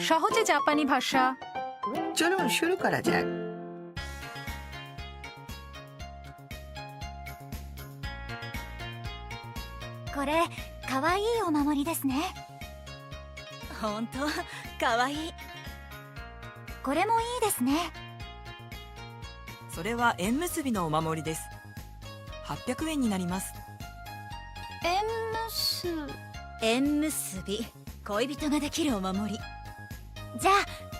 সহজে জাপানি ভাষা। চলুন শুরু করা যাক। これかわいいお守りですね。ほんとかわいい。これもいいですね。それは縁結びのお守りです。800円になります。縁結び、恋人ができるお守り。じゃあ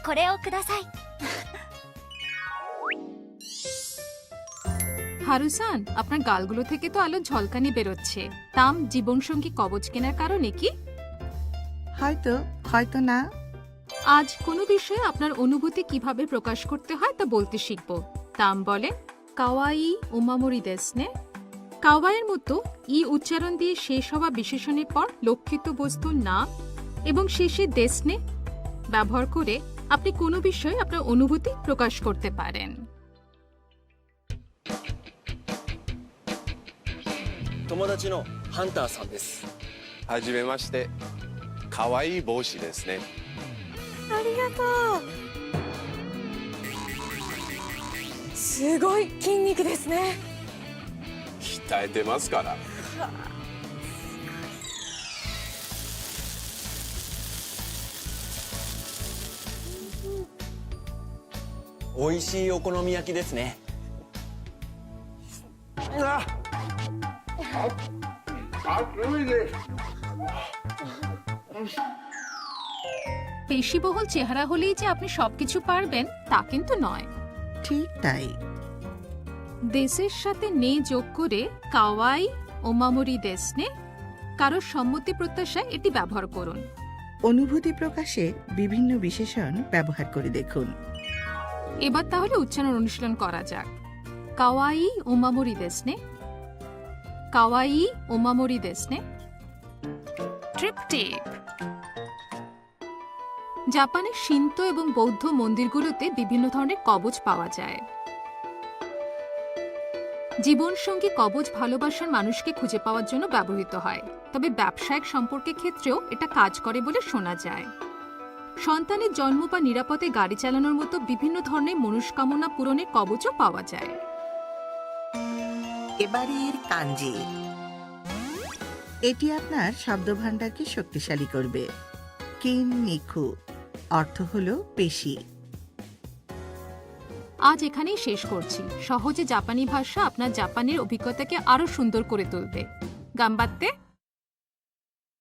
これをください。 হারুসান, আপনার গালগুলো থেকে তো আলো ঝলকানি বেরোচ্ছে। তাম জীবনসঙ্গী কবচ কেনার কারণে কি? হয়তো হয়তো না। আজ কোনো বিষয়ে আপনার অনুভূতি কিভাবে প্রকাশ করতে হয় তা বলতে শিখব। তাম বলে কাওয়াই ওমামোরি দেসনে। কাওয়াইয়ের মতো ই উচ্চারণ দিয়ে শেষ হওয়া বিশেষণের পর লক্ষিত বস্তুর নাম এবং শেষে দেসনে ব্যবহার করে আপনি কোনো বিষয়ে আপনার অনুভূতি প্রকাশ করতে পারেন। 友達のハンターさんです。はじめまして。可愛い帽子ですね。ありがとう。すごい筋肉ですね。鍛えてますから。美味しいお好み焼きですね。পেশিবহুল চেহারা হলেই যে আপনি সবকিছু পারবেন তা কিন্তু নয়। ঠিক তাই। দেশের সাথে নে যোগ করে কাওয়াই ওমামোরি দেসনে কারোর সম্মতি প্রত্যাশায় এটি ব্যবহার করুন। অনুভূতি প্রকাশে বিভিন্ন বিশেষণ ব্যবহার করে দেখুন। এবার তাহলে উচ্চারণ অনুশীলন করা যাক। কাওয়াই ওমামোরি দেসনে, কাওয়াই ওমামোরি দেসনে। ট্রিপটিক। জাপানের শিন্তো এবং বৌদ্ধ মন্দিরগুলোতে বিভিন্ন ধরনের কবচ পাওয়া যায়। জীবনসঙ্গী কবচ ভালোবাসার মানুষকে খুঁজে পাওয়ার জন্য ব্যবহৃত হয়, তবে ব্যবসায়িক সম্পর্কের ক্ষেত্রেও এটা কাজ করে বলে শোনা যায়। সন্তানের জন্ম বা নিরাপদে গাড়ি চালানোর মতো বিভিন্ন ধরনের মনস্কামনা পূরণের কবচও পাওয়া যায়। এবারের কাঞ্জি। এটি আপনার শব্দভাণ্ডারকে শক্তিশালী করবে। কিন নিখু অর্থ হলো পেশি। আজ এখানেই শেষ করছি। সহজে জাপানি ভাষা আপনার জাপানের অভিজ্ঞতাকে আরো সুন্দর করে তুলবে। গাম্বাত্তে।